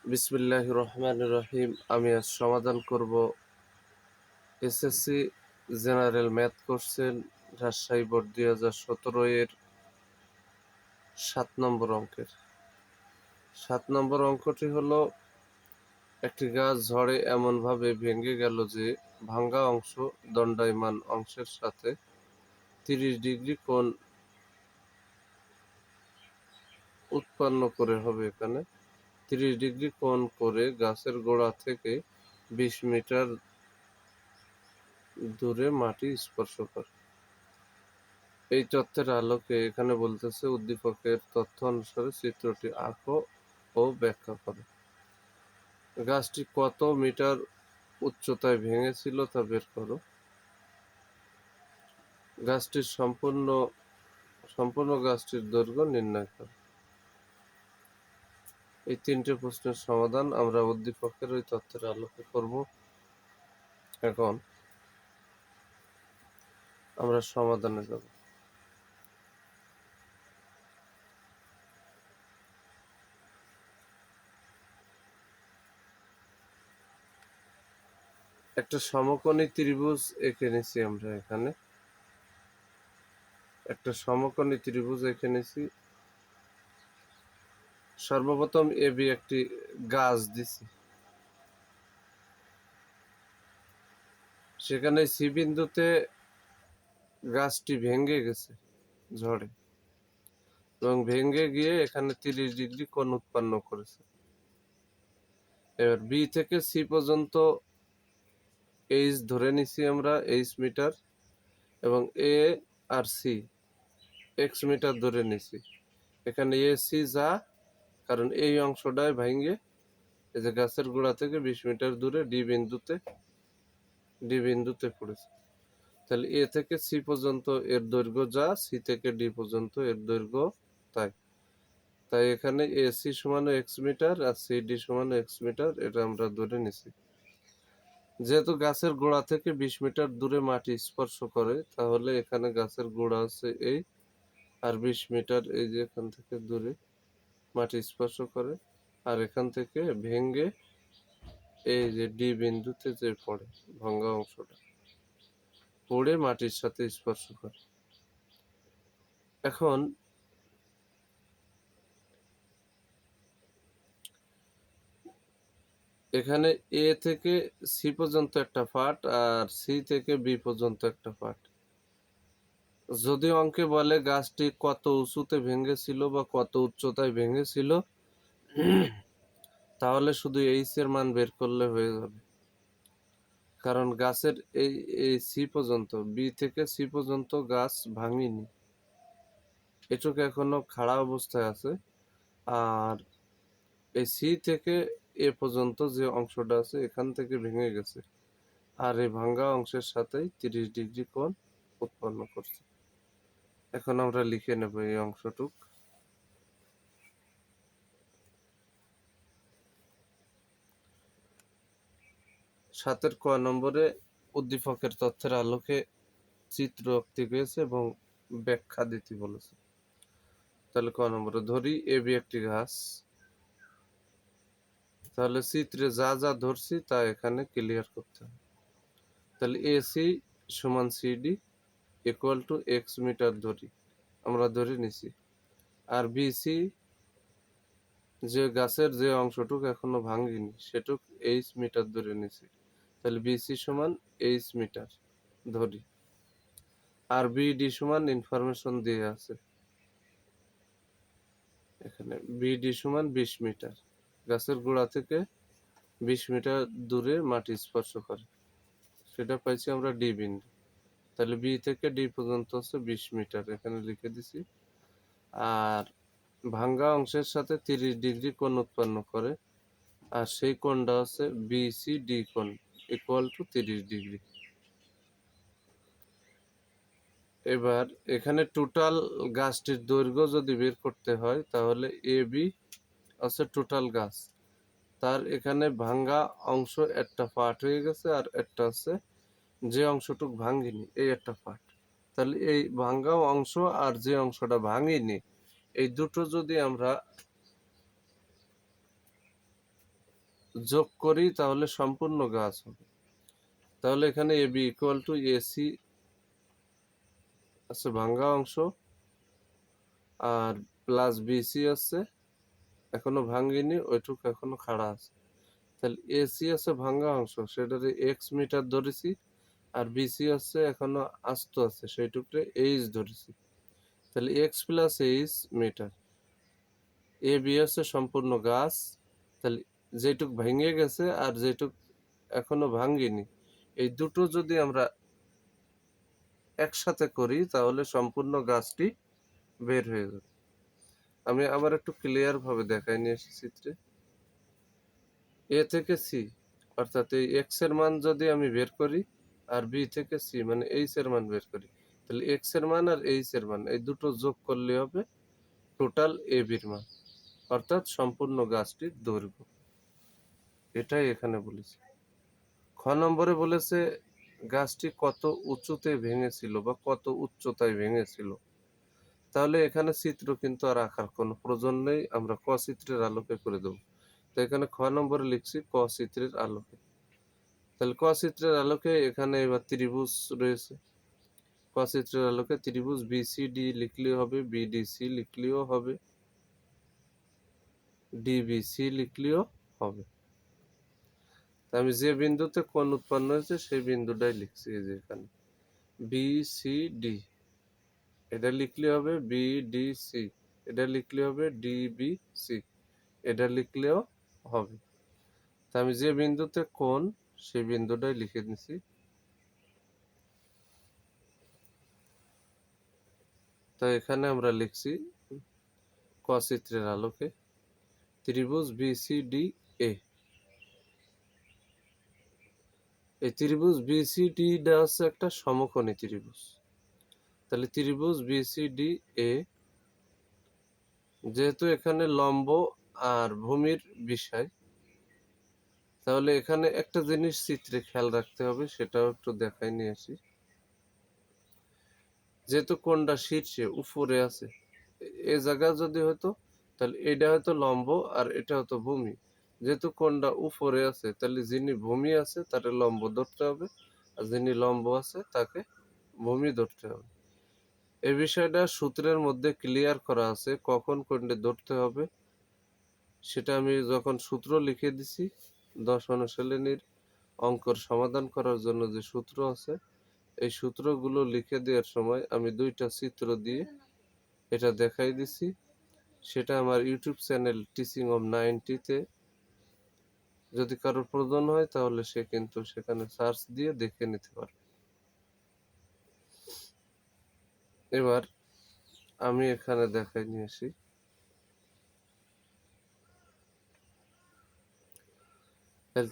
বিসমিল্লাহির রহমানির রহিম। আমি আজ সমাধান করব SSC general math question Rajshahi board 2017 এর 7 নম্বর অঙ্কের। 7 নম্বর অঙ্কটি হলো, একটি গাছ ঝড়ে এমনভাবে ভেঙে গেল যে ভাঙ্গা অংশ দণ্ডায়মান অংশের সাথে 30 ডিগ্রি কোণ উৎপন্ন করে হবে। এখানে 30 ডিগ্রি কোণ করে গাছের গোড়া থেকে 20 মিটার দূরে মাটি স্পর্শ করে। এই তথ্যের আলোকে এখানে বলতেছে উদ্দীপকের তথ্য অনুসারে চিত্রটি আঁকো ও ব্যাখ্যা করো। গাছটি কত মিটার উচ্চতায় ভেঙেছিল তা বের করো। গাছটির সম্পূর্ণ গাছটির দৈর্ঘ্য নির্ণয় করো। এই 3টে প্রশ্নের সমাধান আমরা উদ্দীপকের ওই তথ্যের আলোকে করব। এখন আমরা সমাধানে যাব। একটা সমকোণী ত্রিভুজ এঁকে নিছি আমরা এখানে। একটা সমকোণী ত্রিভুজ এঁকে নিছি। সর্বপ্রথম এবি একটি গাছ দিছি, সেখানে সি বিন্দুতে গাছটি ভেঙে গেছে ঝড়ে এবং ভেঙে গিয়ে এখানে 30 ডিগ্রি কোণ উৎপন্ন করেছে। এবার বি থেকে সি পর্যন্ত এইচ ধরে নিছি আমরা, এইচ মিটার, এবং এ আর সি এক্স মিটার ধরে নিছি। এখানে এ সি যা, কারণ এই অংশটায় ভেঙে এই যে গাছের গোড়া থেকে 20 মিটার দূরে ডি বিন্দুতে পড়েছে। তাহলে এ থেকে সি পর্যন্ত এর দৈর্ঘ্য যা, সি থেকে ডি পর্যন্ত এর দৈর্ঘ্য তাই এখানে এসি সমান এক্স মিটার আর সিডি সমান এক্স মিটার, এটা আমরা ধরে নিছি। যেহেতু গাছের গোড়া থেকে 20 মিটার দূরে মাটি স্পর্শ করে, তাহলে এখানে গাছের গোড়া আছে এই, আর 20 মিটার এই যে এখান থেকে দূরে মাটি স্পর্শ করে, আর এখান থেকে ভেঙে এই যে ডি বিন্দুতে যে পড়ে ভাঙ্গা অংশটা পড়ে মাটির সাথে স্পর্শ করে। এখন এখানে এ থেকে সি পর্যন্ত একটা পার্ট আর সি থেকে বি পর্যন্ত একটা পার্ট। যদি অঙ্কে বলে গাছটি কত উঁচুতে ভেঙেছিল বা কত উচ্চতায় ভেঙেছিল, তাহলে শুধু এইচ এর মান বের করলে হয়ে যাবে। কারণ গাছের এই সি পর্যন্ত, বি থেকে সি পর্যন্ত গাছ ভাঙিনি, এটুকু এখনো খাড়া অবস্থায় আছে। আর এই সি থেকে এ পর্যন্ত যে অংশটা আছে এখান থেকে ভেঙে গেছে, আর এই ভাঙ্গা অংশের সাথেই 30 ডিগ্রি কোণ উৎপন্ন করছে। এখন আমরা লিখে নেব এই অংশটুক। সাতের ক নম্বরে উদ্দীপকের তথ্যের আলোকে চিত্র আঁকতে গিয়েছে এবং ব্যাখ্যা দিতে বলেছে। তাহলে ক নম্বরে ধরি এবি একটি গাছ। তাহলে চিত্রে যা যা ধরছি তা এখানে ক্লিয়ার করতে হবে। তাহলে এসি সমান CD equal to X meter ধরি, আমরা ধরে নিছি। আর বিসি, যে গাছের যে অংশটুক এখনো ভাঙিনি সেটুক এইচ মিটার ধরে নিছি। তাহলে বিসি সমান এইচ মিটার ধরি। আর বিডি সমান ইনফরমেশন দিয়ে আছে এখানে, বিডি সমান 20 মিটার, গাছের গোড়া থেকে 20 মিটার দূরে মাটি স্পর্শ করে, সেটা পাইছি আমরা ডি বিন্দু। তাহলে বি থেকে ডি পর্যন্ত হচ্ছে 20 মিটার, এখানে লিখে দিছি। আর ভাঙ্গা অংশের সাথে 30 ডিগ্রি কোণ উৎপন্ন করে, আর সেই কোণটা হচ্ছে বিসিডি কোণ ইকুয়াল টু 30 ডিগ্রি। এবার এখানে টোটাল গাছটির দৈর্ঘ্য যদি বের করতে হয়, তাহলে এ বি হচ্ছে টোটাল গাছ, তার এখানে ভাঙ্গা অংশ একটা পার্ট হয়ে গেছে, আর একটা হচ্ছে যে অংশটুক ভাঙিনি এই একটা পার্ট। তাহলে এই ভাঙ্গা অংশ আর যে অংশটা ভাঙিনি এই দুটো যদি আমরা যোগ করি তাহলে সম্পূর্ণ গাছ হবে। তাহলে এখানে A B equal to AC আছে ভাঙ্গা অংশ, আর প্লাস বিসি আছে এখনো ভাঙ্গিনি, ওইটুকু এখনো খাড়া আছে। তাহলে এসি আছে ভাঙ্গা অংশ, সেটারে এক্স মিটার ধরেছি, আর বিসি আছে এখনো আস্ত আছে, সেইটুকরে এইচ ধরেছি। তাহলে x plus H metre. A B আছে সম্পূর্ণ গাছ, তাহলে যেটুক ভেঙে গেছে আর যেটুক এখনো ভাঙ্গিনি, এই দুটো যদি আমরা একসাথে করি তাহলে সম্পূর্ণ গাছটি বের হয়ে যাবে। আমি আবার একটু ক্লিয়ার ভাবে দেখাই নিয়ে এসেছি চিত্রে। এ থেকে সি, অর্থাৎ এই এক্স এর মান যদি আমি বের করি, আর বি থেকে সি মানে এইচ এর মান বের করি, তাহলে এক্স এর মান আর এইচ এর মান এই দুটো যোগ করলে হবে টোটাল এ বির মান, অর্থাৎ সম্পূর্ণ গাছটির দৈর্ঘ্য। এটাই এখানে বলেছে। খ নম্বরে বলেছে গাছটি কত উঁচুতে ভেঙেছিল বা কত উচ্চতায় ভেঙেছিল। তাহলে এখানে চিত্র কিন্তু আর আঁকার কোনো প্রয়োজন নেই, আমরা ক চিত্রের আলোকে করে দেবো। তো এখানে খ নম্বরে লিখছি ক চিত্রের আলোকে। তাহলে ক চিত্রের আলোকে এখানে এবার ত্রিভুজ রয়েছে। ক চিত্রের আলোকে ত্রিভুজ বিসিডি লিখলেও হবে, বিডিসি লিখলেও হবে, ডিবিসি লিখলেও হবে। আমি যে বিন্দুতে কোণ উৎপন্ন হয়েছে সেই বিন্দুটাই লিখছি। এই যে এখানে বিসিডি, এটা লিখলে হবে বিডিসি, এটা লিখলে হবে ডিবিসি, এটা লিখলেও হবে। তা আমি যে বিন্দুতে কোণ সেই বিন্দুটাই লিখে নিছি। তো এখানে আমরা লিখছি ক চিত্রের আলোকে ত্রিভুজ বিসিডি এ। এই ত্রিভুজ বিসিডি টা হচ্ছে একটা সমকোণী ত্রিভুজ। তাহলে ত্রিভুজ বিসিডি এ, যেহেতু এখানে লম্ব আর ভূমির বিষয়, তাহলে এখানে একটা জিনিস চিত্রে খেয়াল রাখতে হবে, সেটাও একটু দেখাই নিয়ে আসি। যেহেতু কোণটা শীর্ষে উপরে আছে, এ জায়গা যদি হতো তাহলে এটা হয়তো লম্ব আর এটা হতো ভূমি। যেহেতু কোণটা উপরে আছে তাহলে যিনি ভূমি আছে তাকে লম্ব ধরতে হবে, আর যিনি লম্ব আছে তাকে ভূমি ধরতে হবে। এই বিষয়টা সূত্রের মধ্যে ক্লিয়ার করা আছে, কখন কোণটা ধরতে হবে সেটা আমি যখন সূত্র লিখে দিছি 10 অনুশীলনীর অঙ্কর সমাধান করার জন্য যে সূত্র আছে, এই সূত্রগুলো লিখে দেওয়ার সময় আমি দুইটা চিত্র দিয়ে এটা দেখাই দিছি। সেটা আমার ইউটিউব চ্যানেল টিচিং অফ 90-তে যদি কারোর প্রয়োজন হয় তাহলে সে কিন্তু সেখানে সার্চ দিয়ে দেখে নিতে পারে। এবার আমি এখানে দেখাই নিয়ে আসি।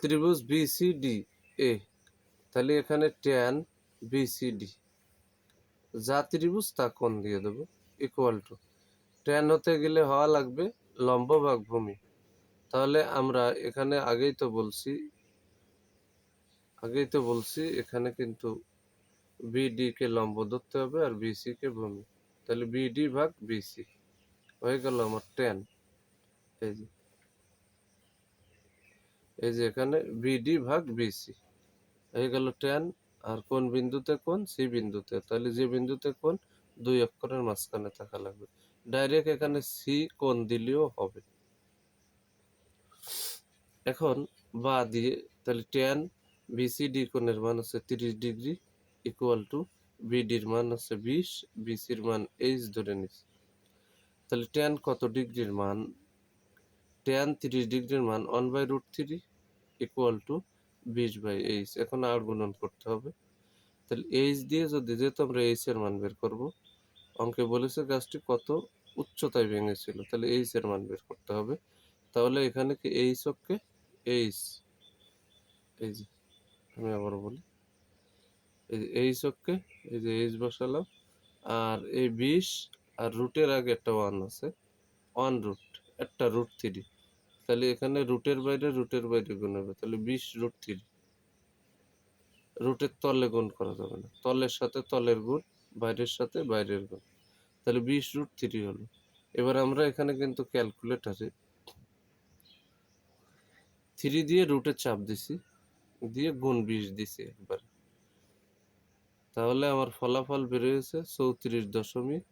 ত্রিভুজ বিসিডি এ, তাহলে এখানে ট্যান বিসিডি, যা ত্রিভুজ তা কোণ দিয়ে দেবো, ইকুয়াল টু ট্যান হতে গেলে হওয়া লাগবে লম্ব ভাগ ভূমি। তাহলে আমরা এখানে আগেই তো বলছি এখানে কিন্তু বিডি কে লম্ব ধরতে হবে আর বিসি কে ভূমি। তাহলে বিডি ভাগ বিসি হয়ে গেল আমার ট্যান। এই যে এখানে বিডি ভাগ বিসি হয়ে গেল ট্যান। আর কোন বিন্দুতে কোণ? সি বিন্দুতে। তাহলে যে বিন্দুতে কোণ দুই অক্ষরের মাঝখানে থাকা লাগবে। ডাইরেক্ট এখানে সি কোণ দিলেও হবে। এখন বা দিয়ে তাহলে ট্যান বিসিডি কোণের মান হচ্ছে 30 ডিগ্রি ইকুয়াল টু বিডির মান হচ্ছে 20, বিসির মান এইচ ধরে নিচ্ছি। তাহলে ট্যান কত ডিগ্রির মান? ট্যান 30 ডিগ্রির মান 1/√3 ইকুয়াল টু 20/h। এখন আর গুণন করতে হবে। তাহলে এইচ দিয়ে যদি, যেহেতু আমরা এইচ এর মান বের করব, অঙ্কে বলেছে গাছটি কত উচ্চতায় ভেঙেছিল, তাহলে এইচ এর মান বের করতে হবে। তাহলে এখানে কি এইচ ওকে এইচ, এই যে আমি আবার বলি, এই যে এইচ ওকে, এই যে এইচ বসালাম, আর এই 20 আর রুটের আগে একটা 1 আছে, 1 রুট, একটা √3, তাহলে এখানে রুটের বাইরে গুণ হবে, তাহলে 20√3। রুটের তলে গুণ করা যাবে না, তলের সাথে তলের গুণ, বাইরের সাথে বাইরের গুণ, তাহলে 20√3 হলো। এবার আমরা এখানে কিন্তু ক্যালকুলেটারে 3 দিয়ে রুটে চাপ দিছি, দিয়ে গুণ 20 দিছি একবার। তাহলে আমার ফলাফল বের হয়েছে 34.641,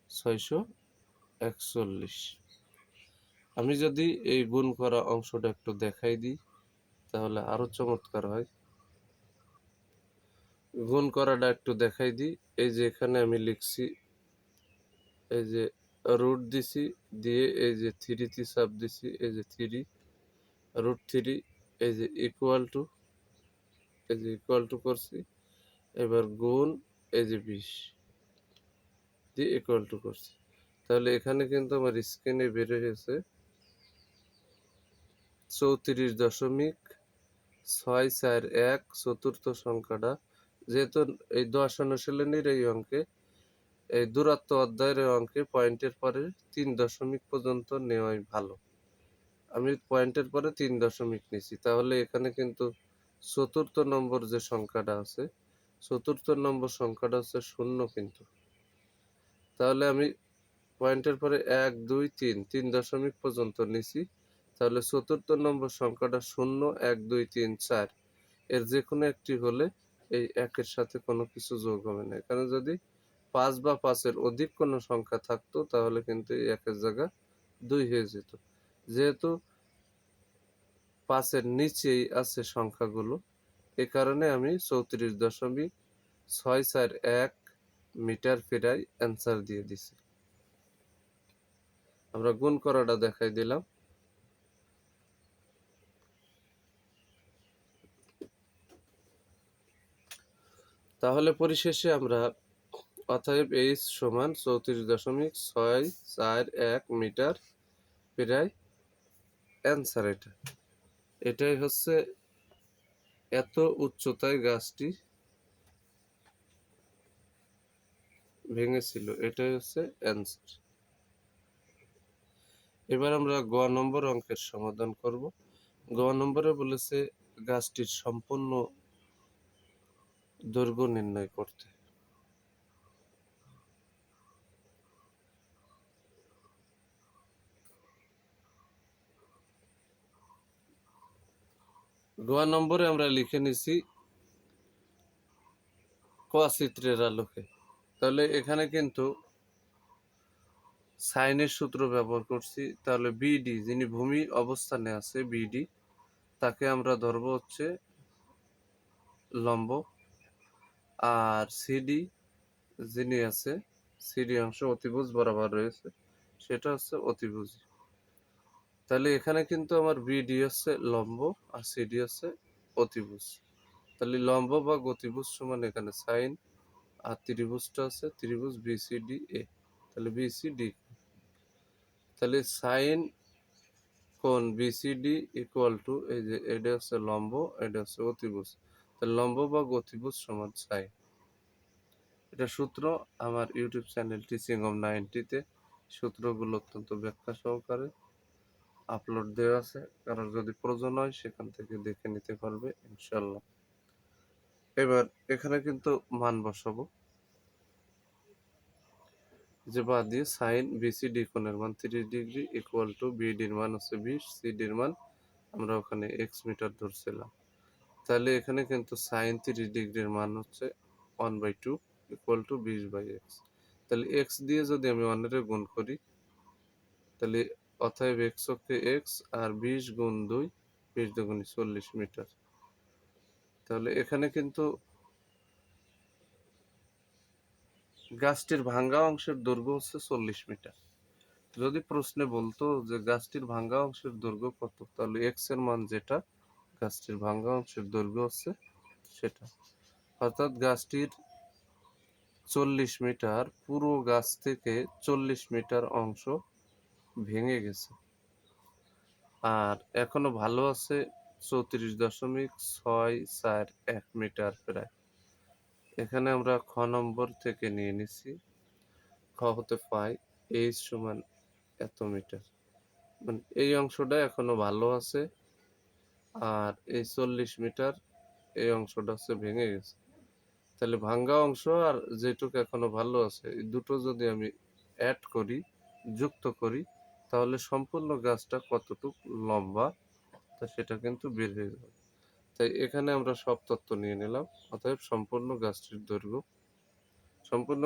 34.641। আমি যদি এই গুণ করা অংশটা একটু দেখাই দিই তাহলে আরো চমৎকার হয়। গুণ করাটা একটু দেখাই দিই। এই যে এখানে আমি লিখছি, এই যে রুট দিছি, দিয়ে এই যে 3 তে চাপ দিছি, এই যে 3 √3, এই যে ইকুয়াল টু, এই যে ইকুয়াল টু করছি। এবার গুণ এই যে 20 দিয়ে ইকুয়াল টু করছি। তাহলে এখানে কিন্তু আমার স্ক্রিনে বের হয়েছে 34.641 চতুর্থ সংখ্যাটা। যেহেতু এই 10 অনুশীলনীর এই অঙ্কে, এই দূরত্ব অধ্যায়ের এই অঙ্কে পয়েন্টের পরে 3 দশমিক পর্যন্ত নেওয়াই ভালো। আমি পয়েন্টের পরে 3 দশমিক নিছি। তাহলে এখানে কিন্তু চতুর্থ নম্বর যে সংখ্যাটা আছে, চতুর্থ নম্বর সংখ্যাটা হচ্ছে 0 কিন্তু। তাহলে আমি পয়েন্টের পরে 1, 2, 3 দশমিক পর্যন্ত নিছি। তাহলে চতুর্থ নম্বর সংখ্যাটা 0, 1, 2, 3, 4 এর যে কোনো একটি হলে এই 1 এর সাথে কোনো কিছু যোগ হবে না। এখানে যদি 5 বা 5 এর অধিক কোনো সংখ্যা থাকতো তাহলে কিন্তু এই 1 এর জায়গায় 2 হয়ে যেত। যেহেতু 5 এর নিচেই আছে সংখ্যাগুলো, এ কারণে আমি 34.641 মিটার প্রায় অ্যান্সার দিয়ে দিছি। আমরা গুণ করাটা দেখাই দিলাম। তাহলে পরিশেষে আমরা অতএব h সমান 34.641 মিটার প্রায় অ্যান্সার এটা। এটাই হচ্ছে এত উচ্চতায় গাছটি ভেঙেছিল, এটাই হচ্ছে অ্যান্সার। এবার আমরা গ নম্বর অঙ্কের সমাধান করব। গ নম্বরে বলেছে গাছটির সম্পূর্ণ দৈর্ঘ্য নির্ণয় করতে। গ নম্বরে আমরা লিখে নিছি ক চিত্রের আলোকে। তাহলে এখানে কিন্তু সাইনের সূত্র ব্যবহার করছি। তাহলে বিডি, যিনি ভূমি অবস্থানে আছে, বিডি তাকে আমরা ধরবো হচ্ছে লম্ব, আর সিডি যিনি আছে, সিডি অংশ অতিভুজ বরাবর রয়েছে, সেটা হচ্ছে অতিভুজি। তাহলে এখানে কিন্তু আমার বিডি হচ্ছে লম্ব আর সিডি হচ্ছে অতিভুজ। তাহলে লম্ব বা গতিভুজ সমান এখানে সাইন, আর ত্রিভুজটা আছে ত্রিভুজ বিসিডি এ। তাহলে বিসিডি, তাহলে সাইন কোণ বিসিডি ইকুয়াল টু, এই যে এটা হচ্ছে লম্ব, এটা হচ্ছে অতিভুজ। তাহলে লম্ব বা গতিভুজ সমান সাইন। এটা সূত্র আমার ইউটিউব চ্যানেল টিচিং অফ 90-তে সূত্রগুলো অত্যন্ত ব্যাখ্যা সহকারে আপলোড দেওয়া আছে। কারণ যদি প্রয়োজন হয় সেখান থেকে দেখে নিতে পারবে ইনশাল্লাহ। এবার এখানে কিন্তু মান বসাবো, যে বাদ দিয়ে সাইন বিসিডি কোণের মান 30 ডিগ্রি ইকুয়াল টু বিডির মান হচ্ছে 20, সিডির মান আমরা ওখানে এক্স মিটার ধরছিলাম। তাহলে এখানে কিন্তু সাইন 30 ডিগ্রির মান হচ্ছে 1/2 ইকুয়াল টু 20/x। তাহলে এক্স দিয়ে যদি আমি 1 এর গুণ করি, তাহলে অতএব এক্স অক্ষে এক্স আর 20 গুণ 2, 20 দুগুণে 40 মিটার। তাহলে এখানে কিন্তু গাছটির ভাঙ্গা অংশের দৈর্ঘ্য হচ্ছে 40 মিটার। যদি প্রশ্নে বলতো যে গাছটির ভাঙ্গা অংশের দৈর্ঘ্য কত, তাহলে এক্স এর মান যেটা, গাছটির ভাঙ্গা অংশের দৈর্ঘ্য হচ্ছে সেটা। অর্থাৎ গাছটির 40 মিটার, পুরো গাছ থেকে 40 মিটার অংশ ভেঙে গেছে, আর এখনো ভালো আছে 34.641 মিটার প্রায়। এখানে আমরা খ নম্বর থেকে নিয়ে নিছি, খ হতে পাই এইচ সমান এত মিটার। মানে এই অংশটা এখনো ভালো আছে, আর এই 40 মিটার এই অংশটা হচ্ছে ভেঙে গেছে। তাহলে ভাঙ্গা অংশ আর যেটুকু এখনো ভালো আছে, এই দুটো যদি আমি অ্যাড করি, যুক্ত করি, তাহলে সম্পূর্ণ গাছটা কতটুক লম্বা তা সেটা কিন্তু বের হয়ে যাবে। তাই এখানে আমরা সব তথ্য নিয়ে নিলাম। অতএব সম্পূর্ণ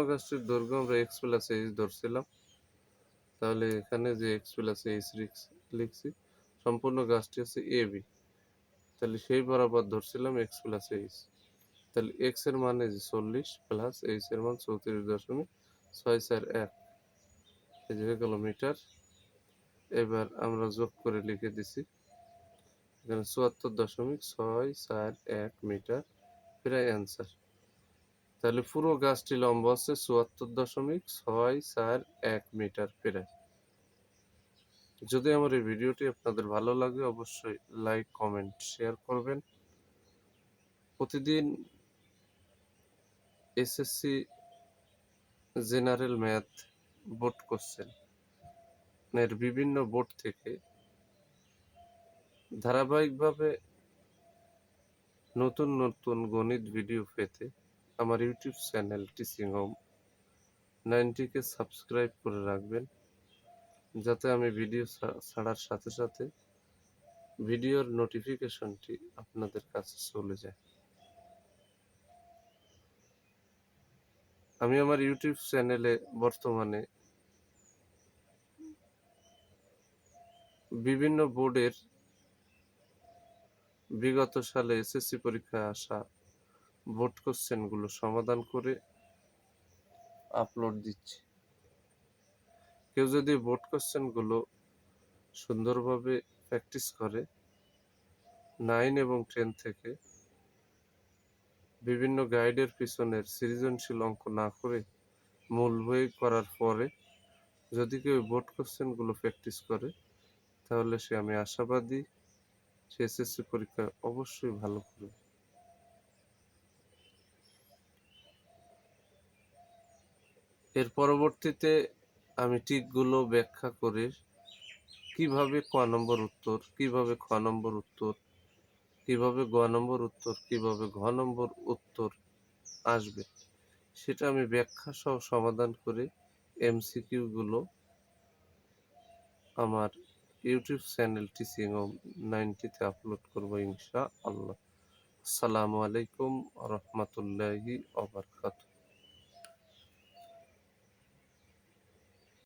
গাছটির দৈর্ঘ্য আমরা x প্লাস h ধরছিলাম। তাহলে এখানে যে x প্লাস h লিখছি, সম্পূর্ণ গাছটি হচ্ছে AB। তাহলে সেই বরাবর ধরছিলাম x প্লাস h। তাহলে x এর মানে যে 40 প্লাস h এর মান 34.641, এই যে হয়ে গেল মিটার। এবার আমরা যোগ করে লিখে দিছি এখানে 74.641 মিটার প্রায় অ্যান্সার। তাহলে পুরো গাছটি লম্বা হচ্ছে 74.641 মিটার প্রায়। যদি আমার এই ভিডিওটি আপনাদের ভালো লাগে অবশ্যই লাইক, কমেন্ট, শেয়ার করবেন। প্রতিদিন SSC general math board question এর বিভিন্ন বোর্ড থেকে ধারাবাহিকভাবে নতুন নতুন গণিত ভিডিও পেতে আমার ইউটিউব চ্যানেল টিচিং হোম 90 কে সাবস্ক্রাইব করে রাখবেন, যাতে আমি ভিডিও ছাড়ার সাথে সাথে ভিডিওর নোটিফিকেশনটি আপনাদের কাছে চলে যায়। আমি আমার ইউটিউব চ্যানেলে বর্তমানে বিভিন্ন বোর্ডের বিগত সালে এসএসসি পরীক্ষায় আসা বোর্ড কোশ্চেনগুলো সমাধান করে আপলোড দিচ্ছি। কেউ যদি বোর্ড কোশ্চেনগুলো সুন্দরভাবে প্র্যাকটিস করে 9 এবং 10 থেকে বিভিন্ন গাইডের পিছনের সৃজনশীল অঙ্ক না করে মূল বই করার পরে যদি কেউ বোর্ড কোশ্চেনগুলো প্র্যাকটিস করে, তাহলে আমি আশাবাদী সে এসএসসি পরীক্ষা অবশ্যই ভালো করবে। এর পরবর্তীতে আমি টিকগুলো ব্যাখ্যা করে কিভাবে ক নম্বর উত্তর, কিভাবে খ নম্বর উত্তর, কিভাবে গ নম্বর উত্তর, কিভাবে ঘ নম্বর উত্তর আসবে সেটা আমি ব্যাখ্যা সহ সমাধান করে এমসিকিউ গুলো আমার ইউটিউব চ্যানেল টিচিং হোম 90 তে আপলোড করবো ইনশাআল্লাহ। আসসালামু আলাইকুম ওয়া রাহমাতুল্লাহি ওয়া বারাকাতুহু।